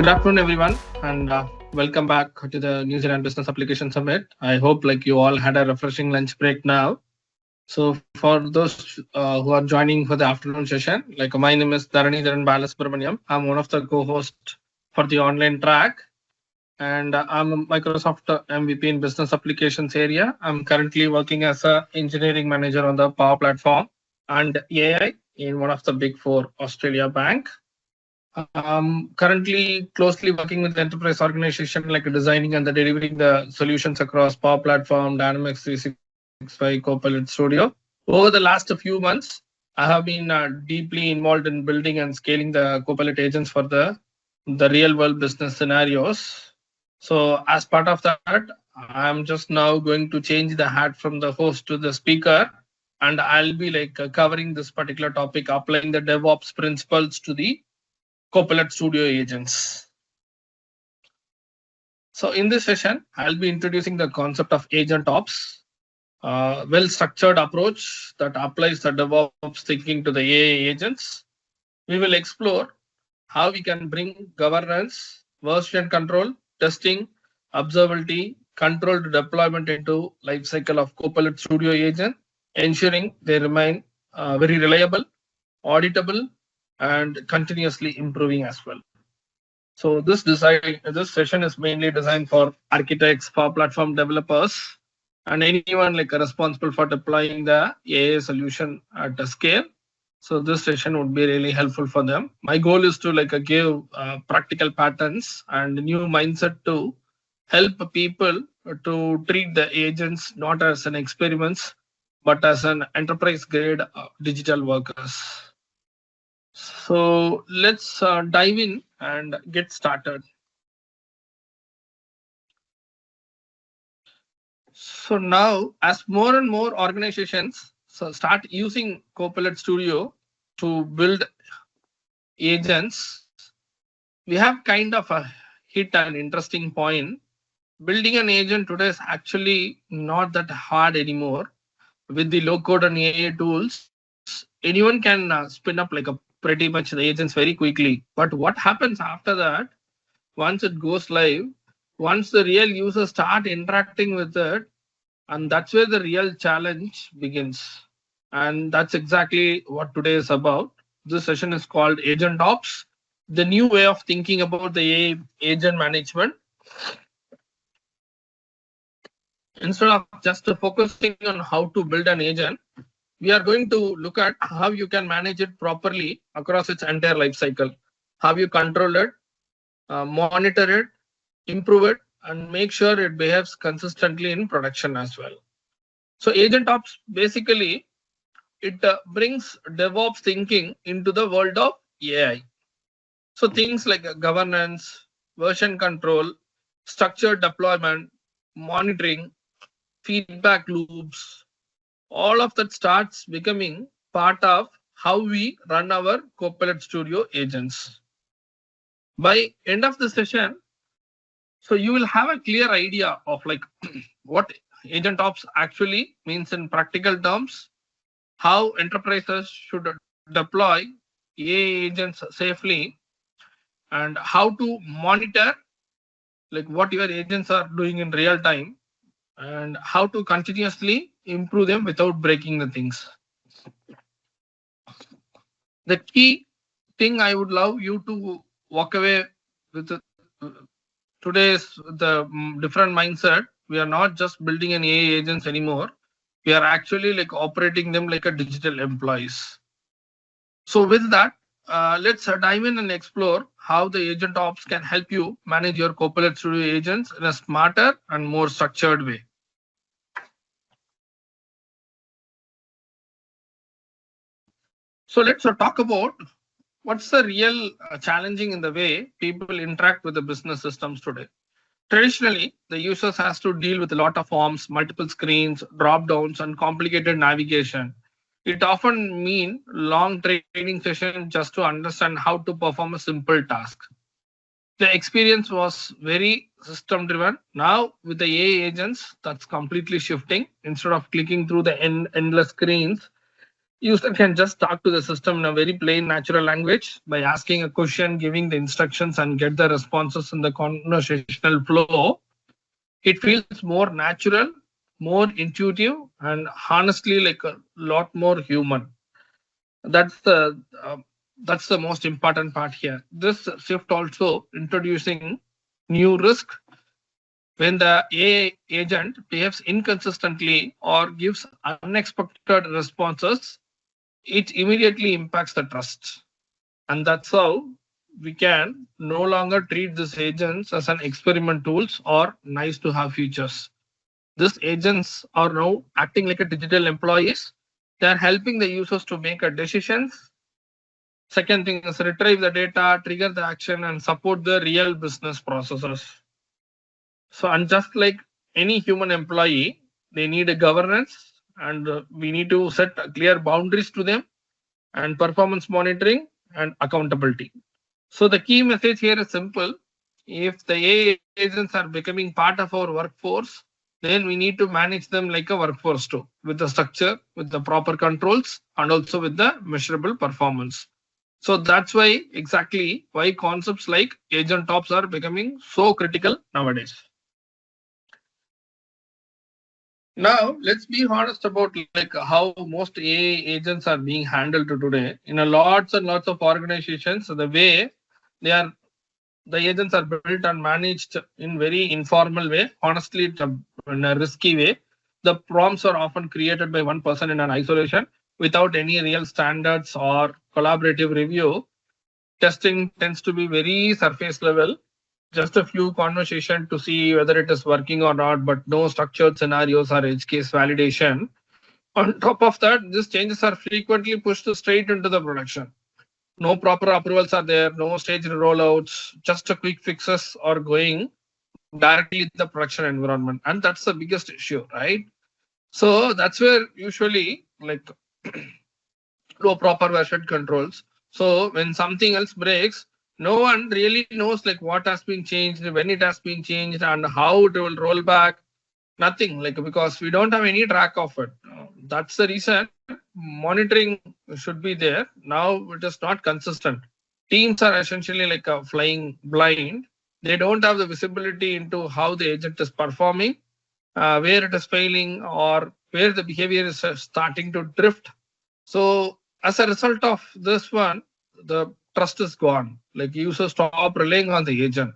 Good afternoon, everyone, and welcome back to the New Zealand Business Application Summit. I hope you all had a refreshing lunch break now. So for those who are joining for the afternoon session, my name is Dharanidharan Balasubramaniam. I'm one of the co-hosts for the online track, and I'm a Microsoft MVP in business applications area. I'm currently working as a engineering manager on the Power Platform and AI in one of the big four Australia bank. Currently closely working with enterprise organization designing and delivering the solutions across Power Platform, Dynamics 365, Copilot Studio. Over the last few months, I have been deeply involved in building and scaling the Copilot agents for the real world business scenarios. So as part of that, I'm just now going to change the hat from the host to the speaker, and I'll be covering this particular topic, applying the DevOps principles to the Copilot Studio agents. So in this session, I'll be introducing the concept of AgentOps, a well-structured approach that applies the DevOps thinking to the AI agents. We will explore how we can bring governance, version control, testing, observability, controlled deployment into lifecycle of Copilot Studio agent, ensuring they remain very reliable, auditable, and continuously improving as well. So this session is mainly designed for architects, for platform developers, and anyone responsible for deploying the AI solution at a scale. So this session would be really helpful for them. My goal is to give practical patterns and new mindset to help people to treat the agents not as an experiments, but as an enterprise grade digital workers. So let's dive in and get started. So now, as more and more organizations start using Copilot Studio to build agents, we have kind of hit an interesting point. Building an agent today is actually not that hard anymore. With the low code and AI tools, anyone can spin up pretty much the agents very quickly. But what happens after that? Once it goes live, once the real users start interacting with it, and that's where the real challenge begins. And that's exactly what today is about. This session is called AgentOps, the new way of thinking about the AI agent management. Instead of just focusing on how to build an agent, we are going to look at how you can manage it properly across its entire life cycle, how you control it, monitor it, improve it, and make sure it behaves consistently in production as well. So AgentOps basically it brings DevOps thinking into the world of AI. So things like governance, version control, structured deployment, monitoring, feedback loops, all of that starts becoming part of how we run our Copilot Studio agents. By end of the session, so you will have a clear idea of what AgentOps actually means in practical terms, how enterprises should deploy AI agents safely, and how to monitor what your agents are doing in real time, and how to continuously improve them without breaking the things. The key thing I would love you to walk away with today's the different mindset. We are not just building an AI agents anymore. We are actually operating them like a digital employees. So with that, let's dive in and explore how the AgentOps can help you manage your Copilot Studio agents in a smarter and more structured way. So let's talk about what's the real challenging in the way people interact with the business systems today. Traditionally, the users has to deal with a lot of forms, multiple screens, drop downs, and complicated navigation. It often means long training session just to understand how to perform a simple task. The experience was very system driven. Now with the AI agents, that's completely shifting. Instead of clicking through the endless screens, User can just talk to the system in a very plain natural language by asking a question, giving the instructions and get the responses in the conversational flow. It feels more natural, more intuitive, and honestly like a lot more human. That's the that's the most important part here. This shift also introducing new risk. When the AI agent behaves inconsistently or gives unexpected responses, it immediately impacts the trust. And that's how we can no longer treat these agents as an experiment tools or nice to have features. These agents are now acting like a digital employees. They are helping the users to make a decisions. Second thing is retrieve the data, trigger the action, and support the real business processes. So, and just like any human employee, they need a governance, and we need to set clear boundaries to them, and performance monitoring and accountability. So the key message here is simple. If the AI agents are becoming part of our workforce, then we need to manage them like a workforce too, with the structure, with the proper controls, and also with the measurable performance. So that's why exactly why concepts like AgentOps are becoming so critical nowadays. Now let's be honest about like how most AI agents are being handled today. In a lots and lots of organizations, the way they are the agents are built and managed in very informal way, honestly in a risky way. The prompts are often created by one person in an isolation without any real standards or collaborative review. Testing tends to be very surface level, just a few conversations to see whether it is working or not, but no structured scenarios or edge case validation. On top of that, these changes are frequently pushed straight into the production. No proper approvals are there, no staged rollouts, just a quick fixes are going directly in the production environment. And that's the biggest issue, right? So that's where usually like no proper version controls. So when something else breaks, no one really knows like what has been changed, when it has been changed, and how it will roll back. Nothing like because we don't have any track of it. That's the reason monitoring should be there. Now it is not consistent. Teams are essentially like a flying blind. They don't have the visibility into how the agent is performing, where it is failing, or where the behavior is starting to drift. So as a result of this one, the trust is gone. Like users stop relying on the agent.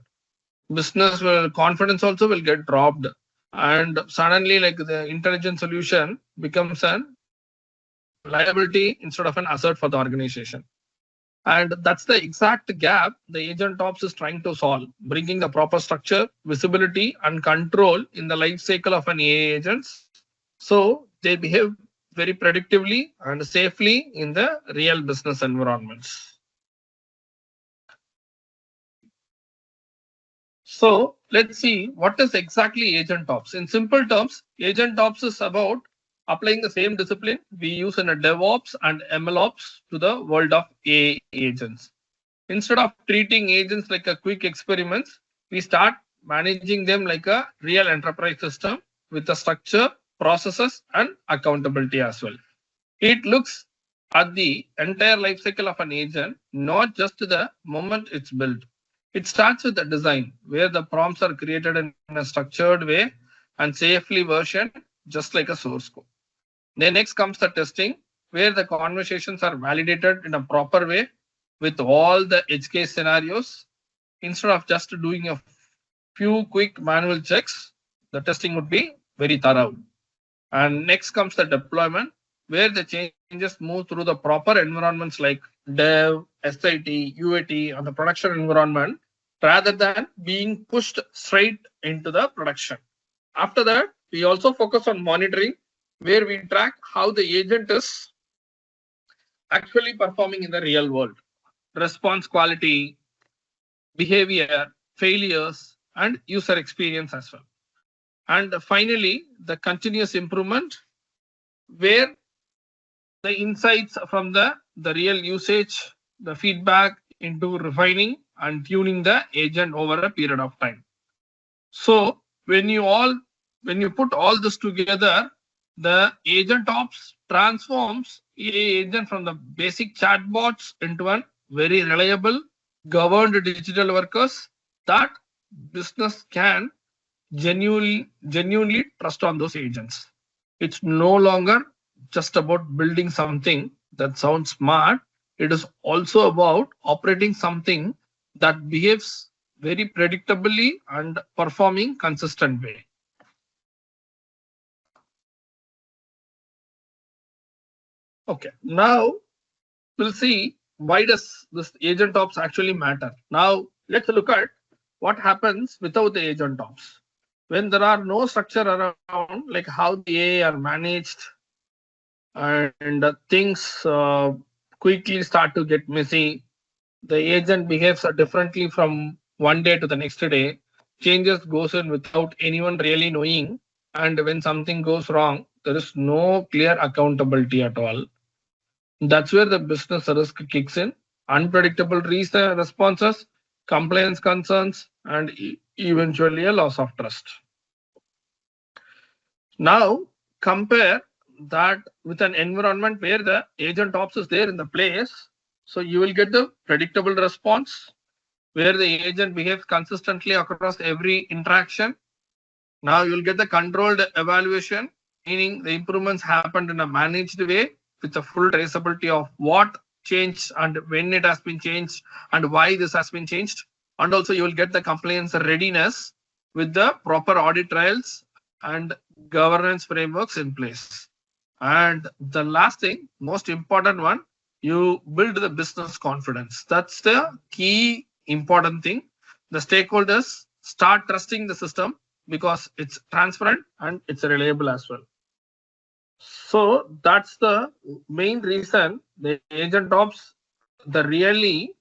Business will confidence also will get dropped, and suddenly like the intelligent solution becomes an liability instead of an asset for the organization. And that's the exact gap the AgentOps is trying to solve, bringing the proper structure, visibility, and control in the life cycle of an AI agents. So they behave very predictively and safely in the real business environments. So let's see what is exactly AgentOps. In simple terms, AgentOps is about applying the same discipline we use in a DevOps and MLOps to the world of AI agents. Instead of treating agents like a quick experiments, we start managing them like a real enterprise system with a structure, processes, and accountability as well. It looks at the entire life cycle of an agent, not just the moment it's built. It starts with the design, where the prompts are created in a structured way and safely versioned, just like a source code. Then next comes the testing, where the conversations are validated in a proper way with all the edge case scenarios. Instead of just doing a few quick manual checks, the testing would be very thorough. And next comes the deployment, where the changes move through the proper environments like dev, SIT, UAT, and the production environment, rather than being pushed straight into the production. After that, we also focus on monitoring, where we track how the agent is actually performing in the real world. Response quality, behavior, failures, and user experience as well. And finally, the continuous improvement, where the insights from the real usage, the feedback into refining and tuning the agent over a period of time. So when you put all this together, the AgentOps transforms AI agent from the basic chatbots into a very reliable, governed digital workers that business can genuinely trust on those agents. It's no longer just about building something that sounds smart. It is also about operating something that behaves very predictably and performing consistent way. Okay, now we'll see why does this agent ops actually matter. Now let's look at what happens without the agent ops. When there are no structure around, like how the AI are managed, and things quickly start to get messy. The agent behaves differently from one day to the next day. Changes goes in without anyone really knowing, and when something goes wrong, there is no clear accountability at all. That's where the business risk kicks in. Unpredictable responses, compliance concerns, and eventually a loss of trust. Now compare that with an environment where the agent ops is there in the place. So you will get the predictable response where the agent behaves consistently across every interaction. Now you will get the controlled evaluation, meaning the improvements happened in a managed way with a full traceability of what changed and when it has been changed and why this has been changed. And also you will get the compliance readiness with the proper audit trails and governance frameworks in place. And the last thing, most important one, you build the business confidence. That's the key important thing. The stakeholders start trusting the system because it's transparent and it's reliable as well. So that's the main reason the agent ops the really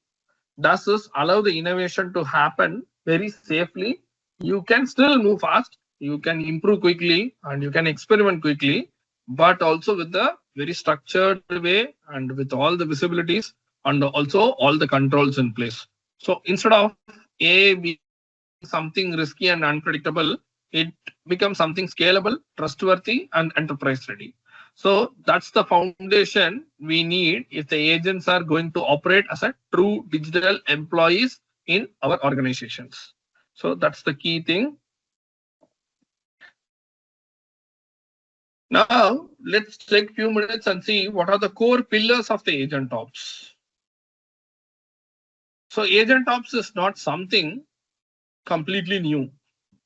does is allow the innovation to happen very safely. You can still move fast, you can improve quickly, and you can experiment quickly, but also with the very structured way and with all the visibilities and also all the controls in place. So instead of A being something risky and unpredictable, it becomes something scalable, trustworthy, and enterprise ready. So that's the foundation we need if the agents are going to operate as a true digital employees in our organizations. So that's the key thing. Now let's take a few minutes and see what are the core pillars of the agent ops. So agent ops is not something completely new.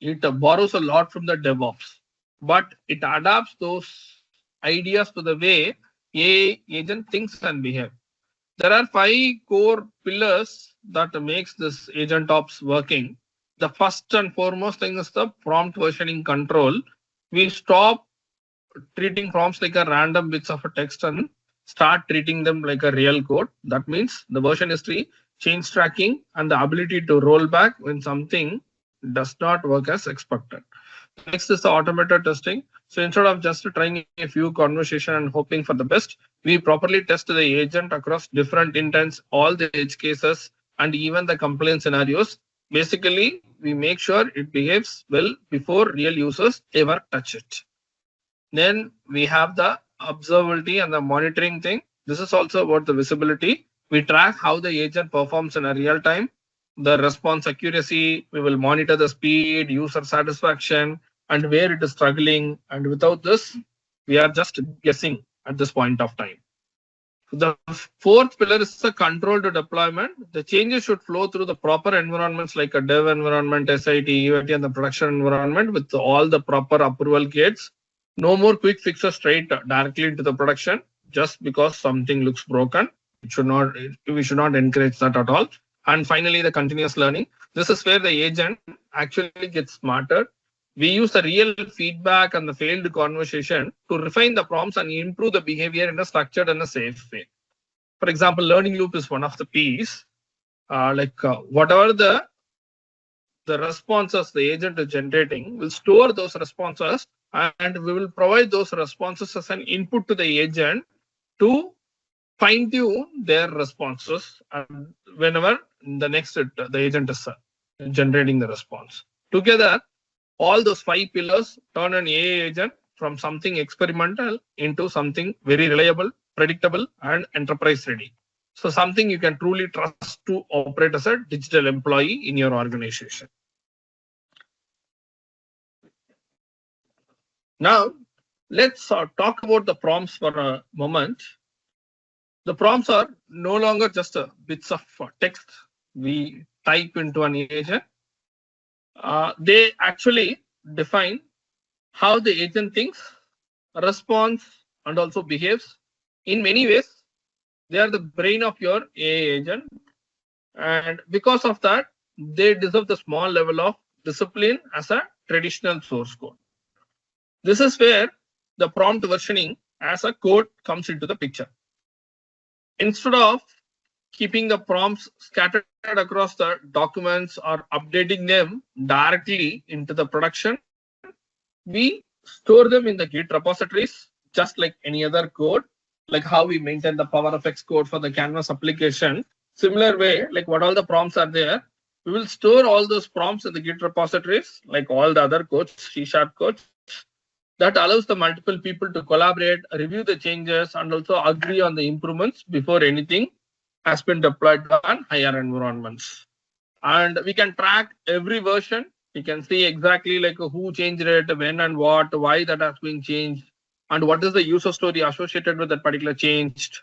It borrows a lot from the DevOps, but it adapts those ideas to the way AI agent thinks and behave. There are 5 core pillars that makes this agent ops working. The first and foremost thing is the prompt versioning control. We stop treating prompts like a random bits of a text and start treating them like a real code. That means the version history, change tracking, and the ability to roll back when something does not work as expected. Next is the automated testing. So instead of just trying a few conversation and hoping for the best, we properly test the agent across different intents, all the edge cases, and even the complaint scenarios. Basically, we make sure it behaves well before real users ever touch it. Then we have the observability and the monitoring thing. This is also about the visibility. We track how the agent performs in a real time, the response accuracy, we will monitor the speed, user satisfaction, and where it is struggling. And without this, we are just guessing at this point of time. The fourth pillar is the controlled deployment. The changes should flow through the proper environments like a dev environment, SIT, UAT, and the production environment with all the proper approval gates. No more quick fixes straight directly into the production just because something looks broken. We should not encourage that at all. And finally, the continuous learning. This is where the agent actually gets smarter. We use the real feedback and the failed conversation to refine the prompts and improve the behavior in a structured and a safe way. For example, learning loop is one of the P's. Whatever the responses the agent is generating, we'll store those responses and we will provide those responses as an input to the agent to fine-tune their responses and whenever the next the agent is generating the response. Together, all those 5 pillars turn an AI agent from something experimental into something very reliable, predictable, and enterprise ready. So something you can truly trust to operate as a digital employee in your organization. Now, let's talk about the prompts for a moment. The prompts are no longer just bits of text we type into an agent. They actually define how the agent thinks, responds, and also behaves. In many ways, they are the brain of your AI agent. And because of that, they deserve the small level of discipline as a traditional source code. This is where the prompt versioning as a code comes into the picture. Instead of keeping the prompts scattered across the documents or updating them directly into the production, we store them in the Git repositories, just like any other code, like how we maintain the PowerFX code for the Canvas application. Similar way, like what all the prompts are there, we will store all those prompts in the Git repositories, like all the other codes, C# codes. That allows the multiple people to collaborate, review the changes, and also agree on the improvements before anything has been deployed on higher environments. And we can track every version. We can see exactly like who changed it, when and what, why that has been changed, and what is the user story associated with that particular change.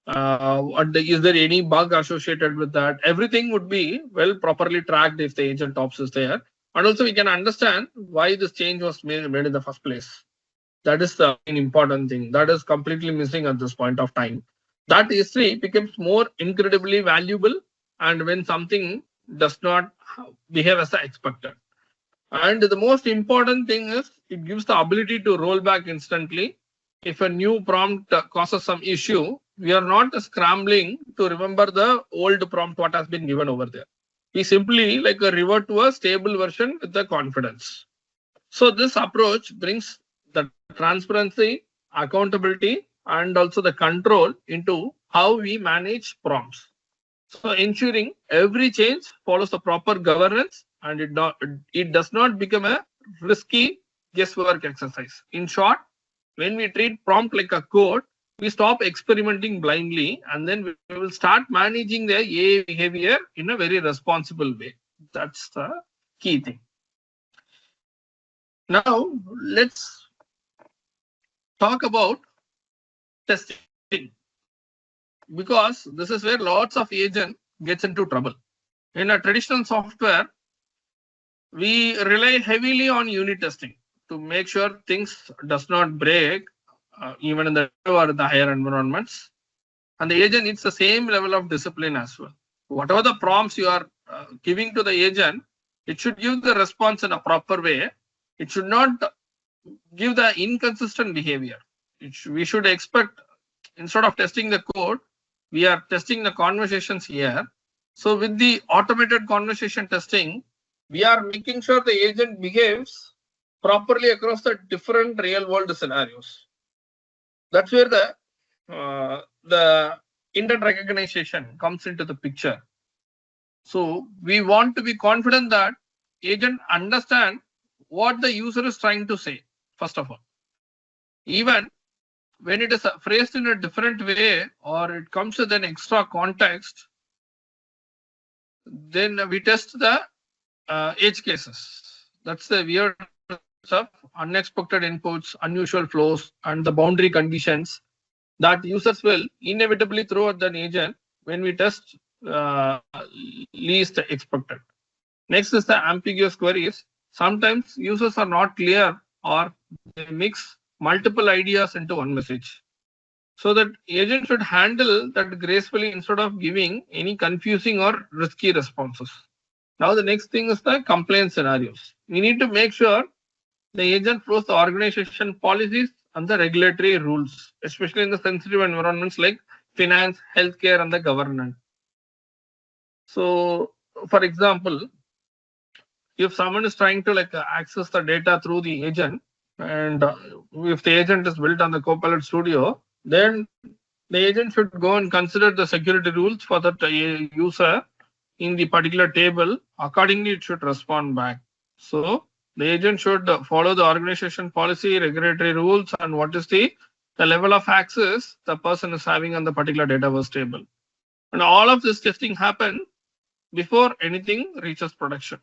Is there any bug associated with that? Everything would be well properly tracked if the AgentOps is there. And also we can understand why this change was made in the first place. That is the important thing. That is completely missing at this point of time. That history becomes more incredibly valuable, and when something does not behave as expected. And the most important thing is it gives the ability to roll back instantly. If a new prompt causes some issue, we are not scrambling to remember the old prompt what has been given over there. We simply revert to a stable version with the confidence. So this approach brings the transparency, accountability, and also the control into how we manage prompts. So ensuring every change follows the proper governance and it does not become a risky guesswork exercise. In short, when we treat prompt like a code, we stop experimenting blindly, and then we will start managing the AI behavior in a very responsible way. That's the key thing. Now, let's talk about testing, because this is where lots of agent gets into trouble. In a traditional software, we rely heavily on unit testing to make sure things does not break, even in the or the higher environments. And the agent needs the same level of discipline as well. Whatever the prompts you are giving to the agent, it should give the response in a proper way. It should not give the inconsistent behavior. We should expect, instead of testing the code, we are testing the conversations here. So with the automated conversation testing, we are making sure the agent behaves properly across the different real world scenarios. That's where the intent recognition comes into the picture. So we want to be confident that agent understand what the user is trying to say, first of all. Even when it is phrased in a different way or it comes with an extra context, then we test the edge cases. That's the weird stuff, unexpected inputs, unusual flows, and the boundary conditions that users will inevitably throw at an agent when we test least expected. Next is the ambiguous queries. Sometimes users are not clear or they mix multiple ideas into one message. So that agent should handle that gracefully instead of giving any confusing or risky responses. Now the next thing is the compliance scenarios. We need to make sure the agent follows the organization policies and the regulatory rules, especially in the sensitive environments like finance, healthcare, and the governance. So, for example, if someone is trying to access the data through the agent, and if the agent is built on the Copilot Studio, then the agent should go and consider the security rules for that user in the particular table. Accordingly, it should respond back. So The agent should follow the organization policy, regulatory rules, and what is the level of access the person is having on the particular database table. And all of this testing happen before anything reaches production,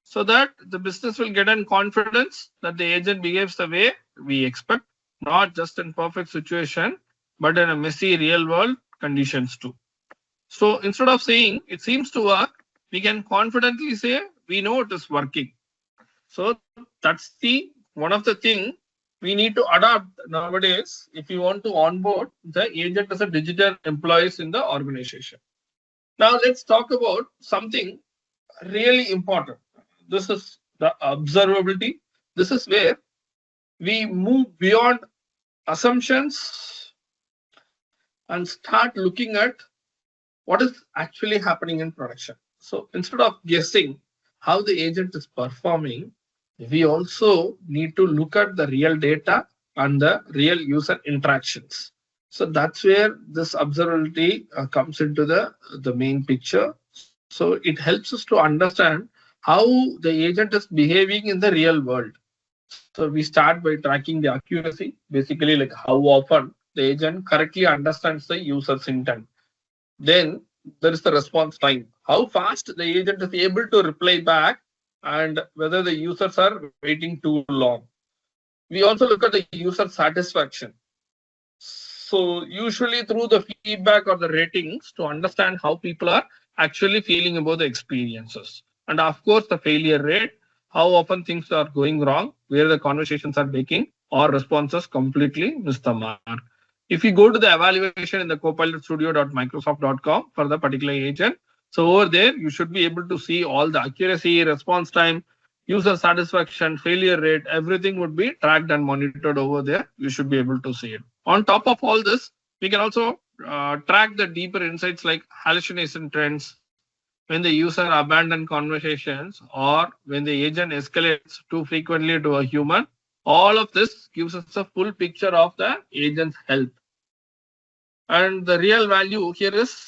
so that the business will get in confidence that the agent behaves the way we expect, not just in perfect situation, but in a messy real world conditions too. So instead of saying it seems to work, we can confidently say we know it is working. So that's the one of the thing we need to adopt nowadays if you want to onboard the agent as a digital employees in the organization. Now let's talk about something really important. This is the observability. This is where we move beyond assumptions and start looking at what is actually happening in production. So instead of guessing how the agent is performing, we also need to look at the real data and the real user interactions. So that's where this observability comes into the main picture. So it helps us to understand how the agent is behaving in the real world. So we start by tracking the accuracy, basically like how often the agent correctly understands the user's intent. Then there is the response time, how fast the agent is able to reply back and whether the users are waiting too long. We also look at the user satisfaction. So usually through the feedback or the ratings to understand how people are actually feeling about the experiences. And of course, the failure rate, how often things are going wrong, where the conversations are making or responses completely miss the mark. If you go to the evaluation in the copilotstudio.microsoft.com for the particular agent, so over there, you should be able to see all the accuracy, response time, user satisfaction, failure rate, everything would be tracked and monitored over there. You should be able to see it. On top of all this, we can also track the deeper insights like hallucination trends, when the user abandons conversations or when the agent escalates too frequently to a human. All of this gives us a full picture of the agent's health. And the real value here is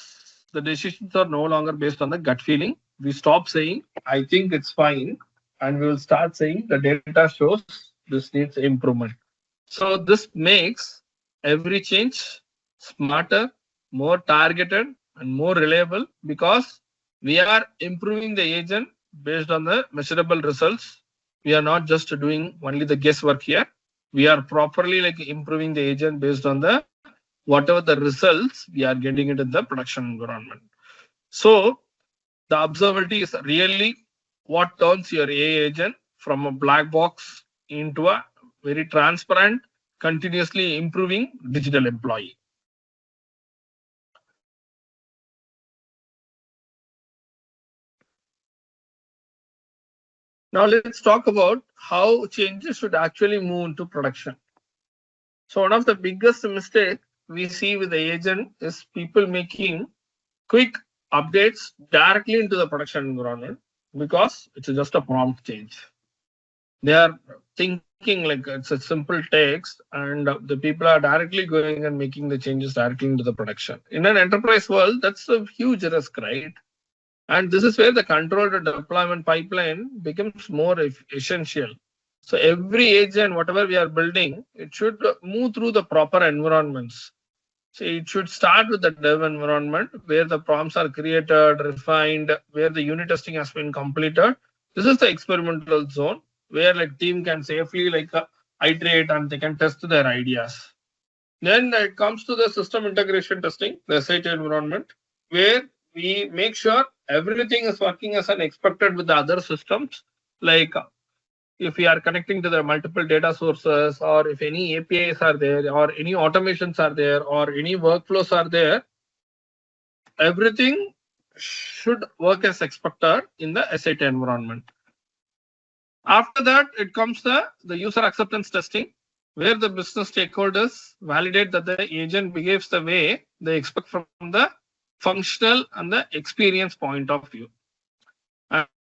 the decisions are no longer based on the gut feeling. We stop saying, I think it's fine, and we will start saying the data shows this needs improvement. So this makes every change smarter, more targeted, and more reliable because we are improving the agent based on the measurable results. We are not just doing only the guesswork here. We are properly like improving the agent based on the whatever the results we are getting it in the production environment. So the observability is really what turns your AI agent from a black box into a very transparent, continuously improving digital employee. Now let's talk about how changes should actually move into production. So one of the biggest mistakes we see with the agent is people making quick updates directly into the production environment because it's just a prompt change. They are thinking like it's a simple text and the people are directly going and making the changes directly into the production. In an enterprise world, that's a huge risk, right? And this is where the controlled deployment pipeline becomes more essential. So every agent, whatever we are building, it should move through the proper environments. So it should start with the dev environment where the prompts are created, refined, where the unit testing has been completed. This is the experimental zone where like team can safely like iterate and they can test their ideas. Then it comes to the system integration testing, the SIT environment, where we make sure everything is working as expected with the other systems. Like if we are connecting to the multiple data sources, or if any APIs are there, or any automations are there, or any workflows are there, everything should work as expected in the SIT environment. After that, it comes the user acceptance testing, where the business stakeholders validate that the agent behaves the way they expect from the functional and the experience point of view.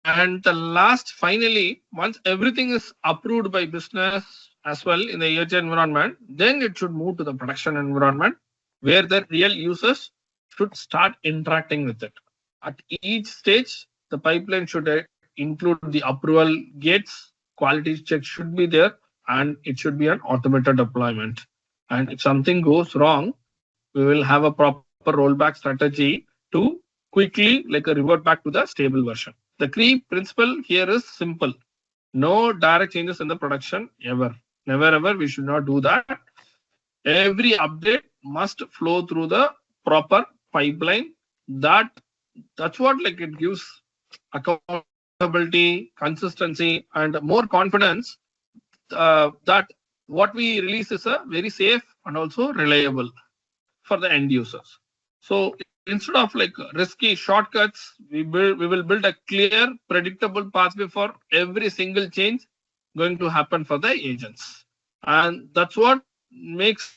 And the last, finally, once everything is approved by business as well in the agent environment, then it should move to the production environment where the real users should start interacting with it. At each stage, the pipeline should include the approval gates, quality check should be there, and it should be an automated deployment. And if something goes wrong, we will have a proper rollback strategy to quickly revert back to the stable version. The key principle here is simple. No direct changes in the production ever. Never ever we should not do that. Every update must flow through the proper pipeline. That's what it gives accountability, consistency, and more confidence that what we release is a very safe and also reliable for the end users. So instead of risky shortcuts, we will build a clear, predictable pathway for every single change going to happen for the agents. And that's what makes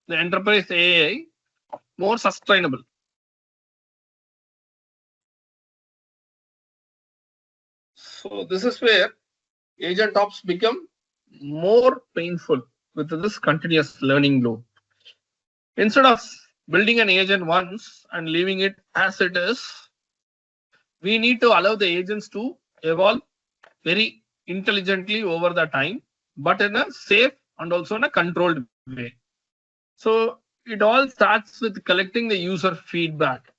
the enterprise AI more sustainable. So this is where AgentOps become more painful with this continuous learning loop. Instead of building an agent once and leaving it as it is, we need to allow the agents to evolve very intelligently over the time, but in a safe and also in a controlled way. So it all starts with collecting the user feedback.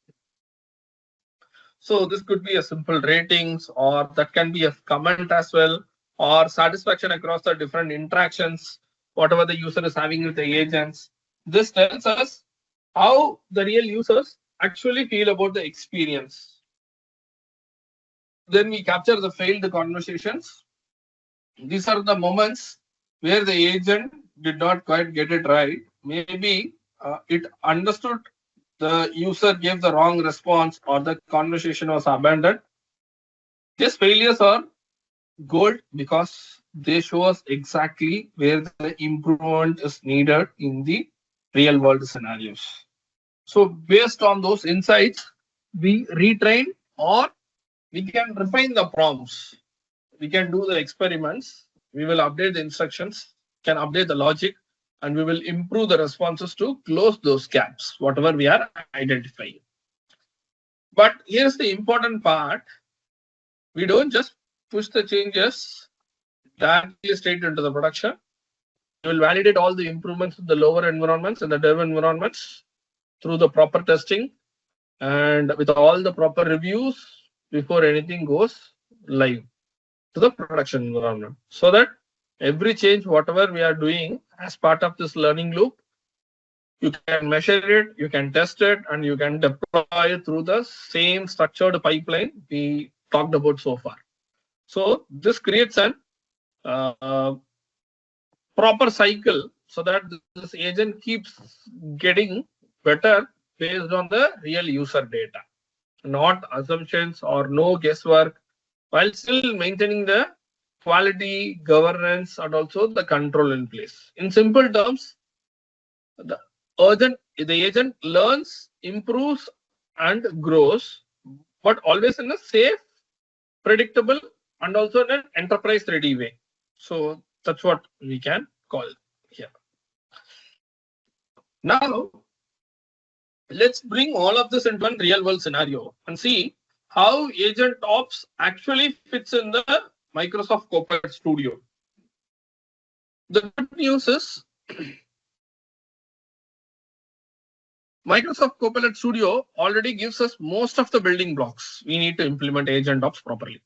So this could be a simple ratings, or that can be a comment as well, or satisfaction across the different interactions, whatever the user is having with the agents. This tells us how the real users actually feel about the experience. Then we capture the failed conversations. These are the moments where the agent did not quite get it right. Maybe it understood the user gave the wrong response, or the conversation was abandoned. These failures are gold because they show us exactly where the improvement is needed in the real world scenarios. So based on those insights, we retrain, or we can refine the prompts. We can do the experiments. We will update the instructions, can update the logic, and we will improve the responses to close those gaps, whatever we are identifying. But here's the important part. We don't just push the changes directly straight into the production. We will validate all the improvements in the lower environments and the dev environments through the proper testing and with all the proper reviews before anything goes live to the production environment, so that every change, whatever we are doing as part of this learning loop, you can measure it, you can test it, and you can deploy it through the same structured pipeline we talked about so far. So this creates an proper cycle so that this agent keeps getting better based on the real user data, not assumptions or no guesswork, while still maintaining the quality, governance, and also the control in place. In simple terms, the agent learns, improves, and grows, but always in a safe, predictable, and also in an enterprise-ready way. So that's what we can call here. Now, let's bring all of this into a real-world scenario and see how AgentOps actually fits in the Microsoft Copilot Studio. The good news is Microsoft Copilot Studio already gives us most of the building blocks we need to implement AgentOps properly.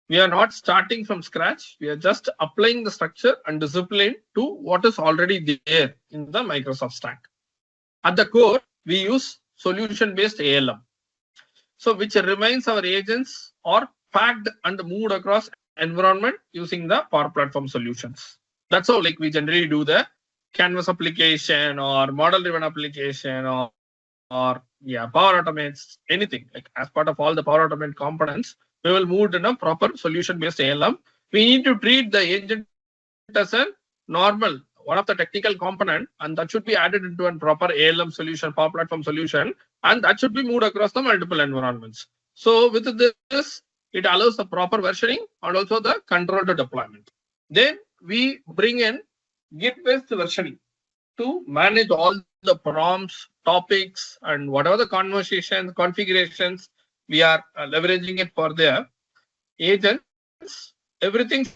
We are not starting from scratch. We are just applying the structure and discipline to what is already there in the Microsoft stack. At the core, we use solution-based ALM. So which remains our agents are packed and moved across environment using the Power Platform solutions. That's how we generally do the Canvas application or model-driven application or Power Automates, anything. As part of all the Power Automate components, we will move in a proper solution-based ALM. We need to treat the agent as a normal, one of the technical component, and that should be added into a proper ALM solution, Power Platform solution, and that should be moved across the multiple environments. So with this, it allows the proper versioning and also the controlled deployment. Then we bring in Git-based versioning to manage all the prompts, topics, and whatever the conversations, configurations we are leveraging it for their agents. Everything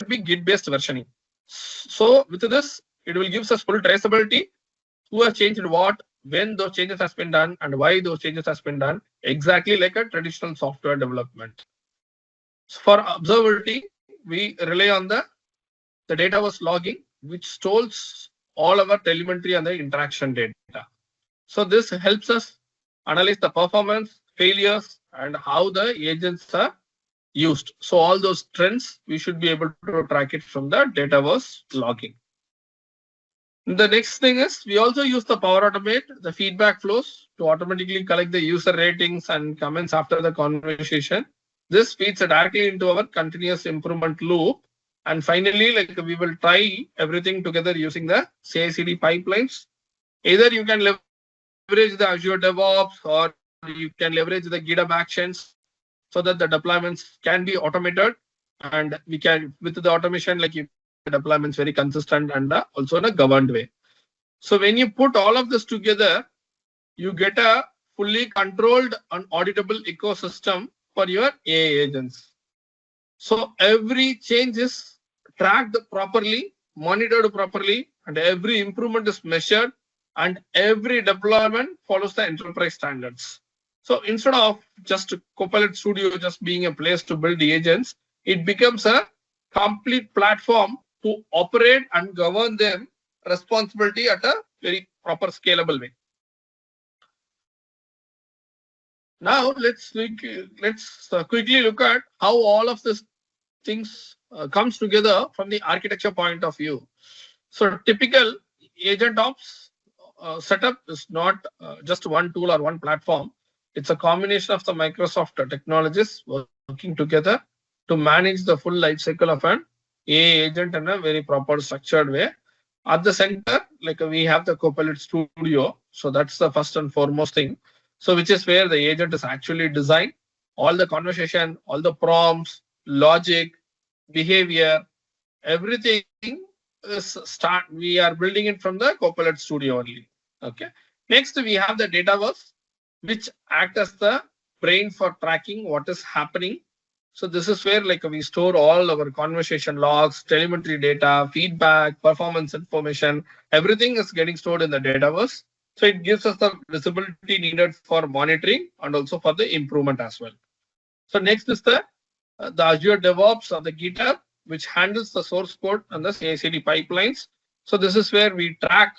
be Git-based versioning. So with this, it will give us full traceability, who has changed what, when those changes has been done, and why those changes has been done, exactly like a traditional software development. So for observability, we rely on the data was logging, which stores all our telemetry and the interaction data. So this helps us analyze the performance, failures, and how the agents are used. So all those trends, we should be able to track it from the data was logging. The next thing is we also use the Power Automate, the feedback flows to automatically collect the user ratings and comments after the conversation. This feeds directly into our continuous improvement loop. And finally, like we will try everything together using the CI/CD pipelines. Either you can leverage the Azure DevOps or you can leverage the GitHub Actions so that the deployments can be automated, and we can, with the automation, like you deployments very consistent and also in a governed way. So when you put all of this together, you get a fully controlled and auditable ecosystem for your AI agents. So every change is tracked properly, monitored properly, and every improvement is measured, and every deployment follows the enterprise standards. So instead of just Copilot Studio just being a place to build the agents, it becomes a complete platform to operate and govern them responsibility at a very proper scalable way. Now let's quickly look at how all of these things comes together from the architecture point of view. So typical AgentOps setup is not just one tool or one platform. It's a combination of the Microsoft technologies working together to manage the full life cycle of an AI agent in a very proper structured way. At the center, like we have the Copilot Studio. So that's the first and foremost thing. So which is where the agent is actually designed. All the conversation, all the prompts, logic, behavior, everything is we are building it from the Copilot Studio only. Okay. Next, we have the Dataverse, which act as the brain for tracking what is happening. So this is where like we store all our conversation logs, telemetry data, feedback, performance information. Everything is getting stored in the Dataverse. So it gives us the visibility needed for monitoring and also for the improvement as well. So next is the Azure DevOps or the GitHub, which handles the source code and the CI/CD pipelines. So this is where we track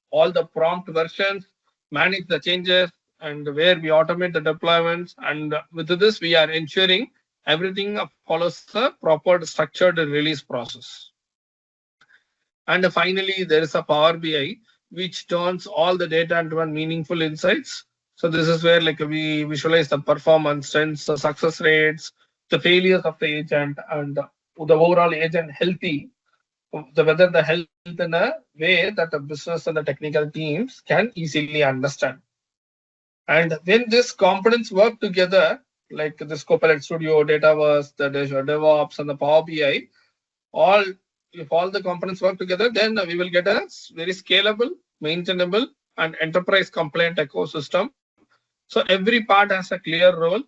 all the prompt versions, manage the changes, and where we automate the deployments. And with this, we are ensuring everything follows the proper structured release process. And finally, there is a Power BI, which turns all the data into one meaningful insights. So this is where like we visualize the performance trends, the success rates, the failures of the agent, and the overall agent healthy, whether the health in a way that the business and the technical teams can easily understand. And when these components work together, like this Copilot Studio, Dataverse, the DevOps, and the Power BI, if all the components work together, then we will get a very scalable, maintainable, and enterprise compliant ecosystem. So every part has a clear role,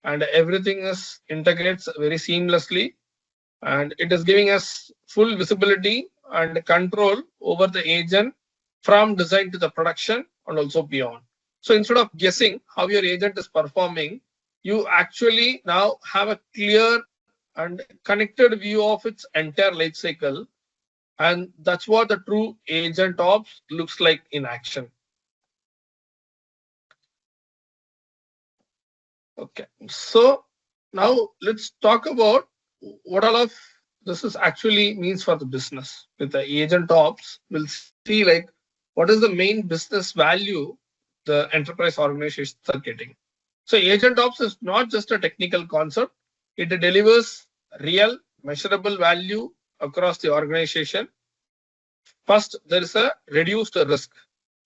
and everything integrates very seamlessly, and it is giving us full visibility and control over the agent from design to the production and also beyond. So instead of guessing how your agent is performing, you actually now have a clear and connected view of its entire life cycle. And that's what the true AgentOps looks like in action. Okay, so now let's talk about what all of this is actually means for the business. With the AgentOps, we'll see like what is the main business value the enterprise organizations are getting. So AgentOps is not just a technical concept. It delivers real measurable value across the organization. First, there is a reduced risk.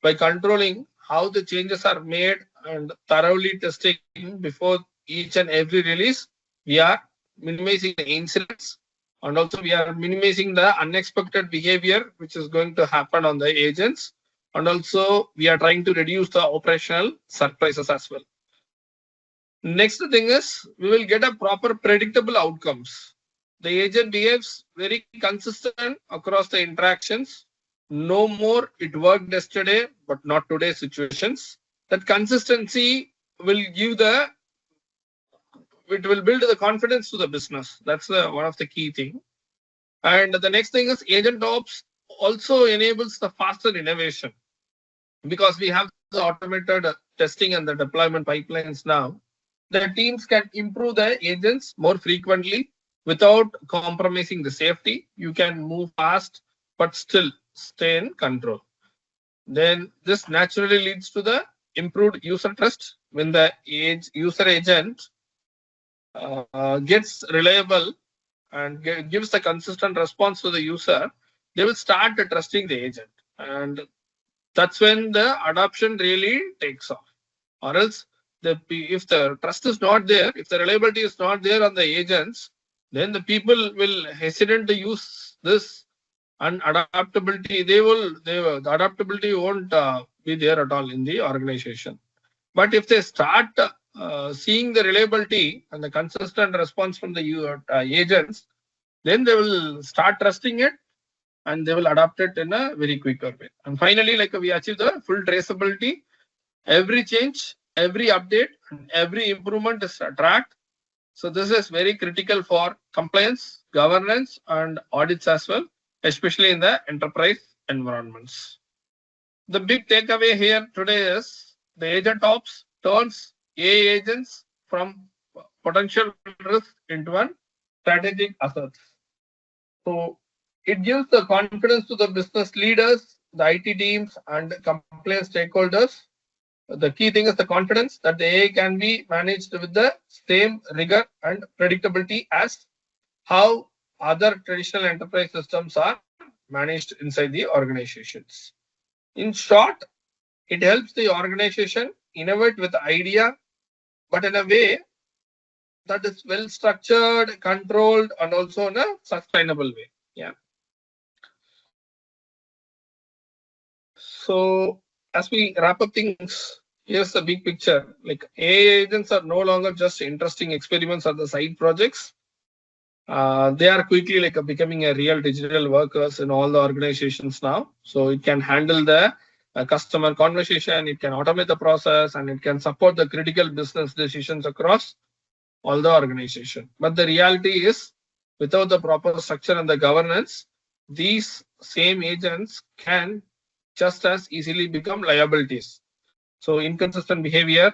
By controlling how the changes are made and thoroughly testing before each and every release, we are minimizing the incidents, and also we are minimizing the unexpected behavior which is going to happen on the agents, and also we are trying to reduce the operational surprises as well. Next thing is we will get a proper predictable outcomes. the agent behaves very consistent across the interactions. No more it worked yesterday, but not today's situations. That consistency will give it will build the confidence to the business. That's one of the key thing. And the next thing is AgentOps also enables the faster innovation because we have the automated testing and the deployment pipelines now. The teams can improve the agents more frequently without compromising the safety. You can move fast, but still stay in control. Then this naturally leads to the improved user trust. When the user agent gets reliable and gives the consistent response to the user, they will start trusting the agent. And that's when the adoption really takes off. Or else, if the trust is not there, if the reliability is not there on the agents, then the people will hesitate to use this, and adaptability, the adaptability won't be there at all in the organization. But if they start seeing the reliability and the consistent response from the agents, then they will start trusting it and they will adapt it in a very quicker way. And finally, like we achieve the full traceability. Every change, every update, every improvement is tracked. So this is very critical for compliance, governance, and audits as well, especially in the enterprise environments. The big takeaway here today is the AgentOps turns AI agents from potential risk into a strategic asset. So it gives the confidence to the business leaders, the IT teams, and compliance stakeholders. The key thing is the confidence that the AI can be managed with the same rigor and predictability as how other traditional enterprise systems are managed inside the organizations. In short, it helps the organization innovate with the idea, but in a way that is well structured, controlled, and also in a sustainable way. Yeah. So as we wrap up things, here's the big picture. Like AI agents are no longer just interesting experiments or the side projects. They are quickly like becoming a real digital workers in all the organizations now. So it can handle the customer conversation, it can automate the process, and it can support the critical business decisions across all the organization. But the reality is, without the proper structure and the governance, these same agents can just as easily become liabilities. So inconsistent behavior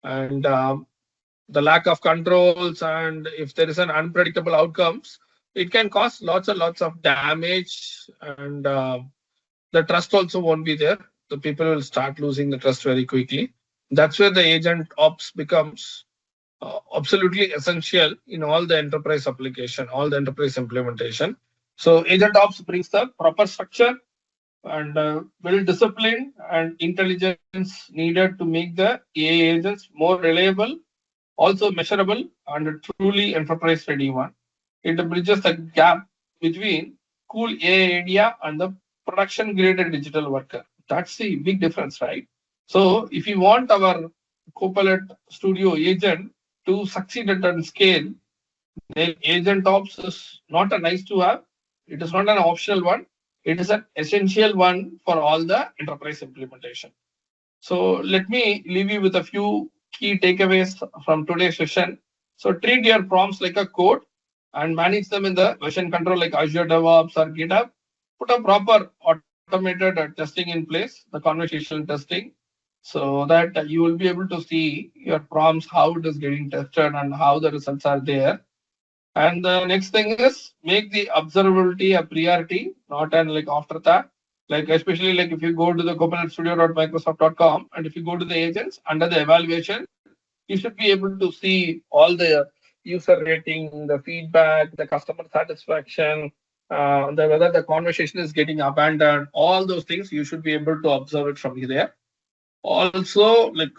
and the lack of controls, and if there is an unpredictable outcomes, it can cause lots and lots of damage, and the trust also won't be there. The people will start losing the trust very quickly. That's where the AgentOps becomes absolutely essential in all the enterprise application, all the enterprise implementation. So AgentOps brings the proper structure and well discipline and intelligence needed to make the AI agents more reliable, also measurable, and a truly enterprise ready one. It bridges the gap between cool AI idea and the production graded digital worker. That's the big difference, right? So if you want our Copilot Studio agent to succeed at a scale, then AgentOps is not a nice to have. It is not an optional one. It is an essential one for all the enterprise implementation. So let me leave you with a few key takeaways from today's session. So treat your prompts like a code and manage them in the version control like Azure DevOps or GitHub. Put a proper automated testing in place, the conversational testing, so that you will be able to see your prompts, how it is getting tested and how the results are there. And the next thing is make the observability a priority, not an like afterthought. Like especially like if you go to the copilotstudio.microsoft.com and if you go to the agents under the evaluation, you should be able to see all the user rating, the feedback, the customer satisfaction, whether the conversation is getting abandoned, all those things you should be able to observe it from there. Also, like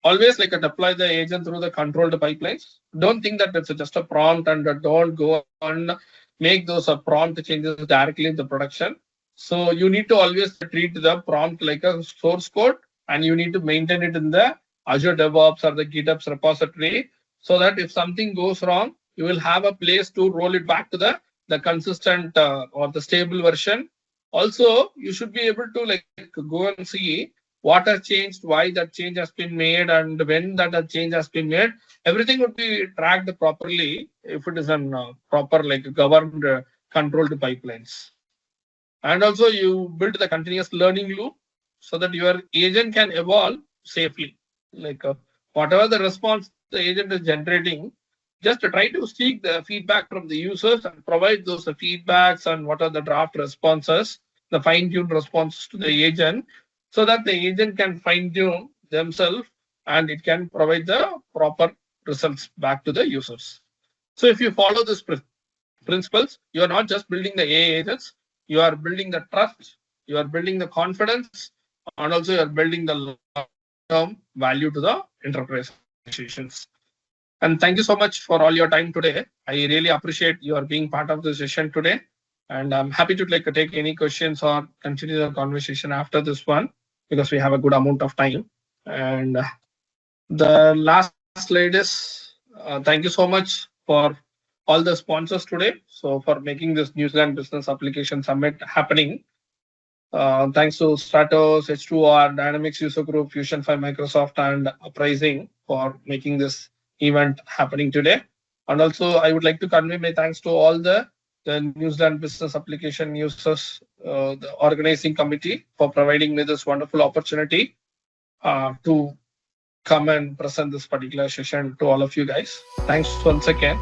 always like deploy the agent through the controlled pipelines. Don't think that it's just a prompt and don't go and make those prompt changes directly in the production. So you need to always treat the prompt like a source code and you need to maintain it in the Azure DevOps or the GitHub repository so that if something goes wrong, you will have a place to roll it back to the consistent or the stable version. Also, you should be able to like go and see what has changed, why that change has been made, and when that change has been made. Everything would be tracked properly if it is in proper like governed, controlled pipelines. And also, you build the continuous learning loop so that your agent can evolve safely. Like whatever the response the agent is generating, just try to seek the feedback from the users and provide those feedbacks and what are the draft responses, the fine-tuned responses to the agent, so that the agent can fine-tune themselves and it can provide the proper results back to the users. So if you follow these principles, you are not just building the AI agents, you are building the trust, you are building the confidence, and also you are building the long-term value to the enterprise organizations. And thank you so much for all your time today. I really appreciate your being part of the session today. And I'm happy to like take any questions or continue the conversation after this one, because we have a good amount of time. And the last slide is thank you so much for all the sponsors today. So for making this New Zealand Business Application Summit happening. Thanks to Stratos, H2R, Dynamics User Group, Fusion 5 Microsoft, and Uprising for making this event happening today. And also, I would like to convey my thanks to all the New Zealand Business Application users, the organizing committee, for providing me this wonderful opportunity to come and present this particular session to all of you guys. Thanks once again.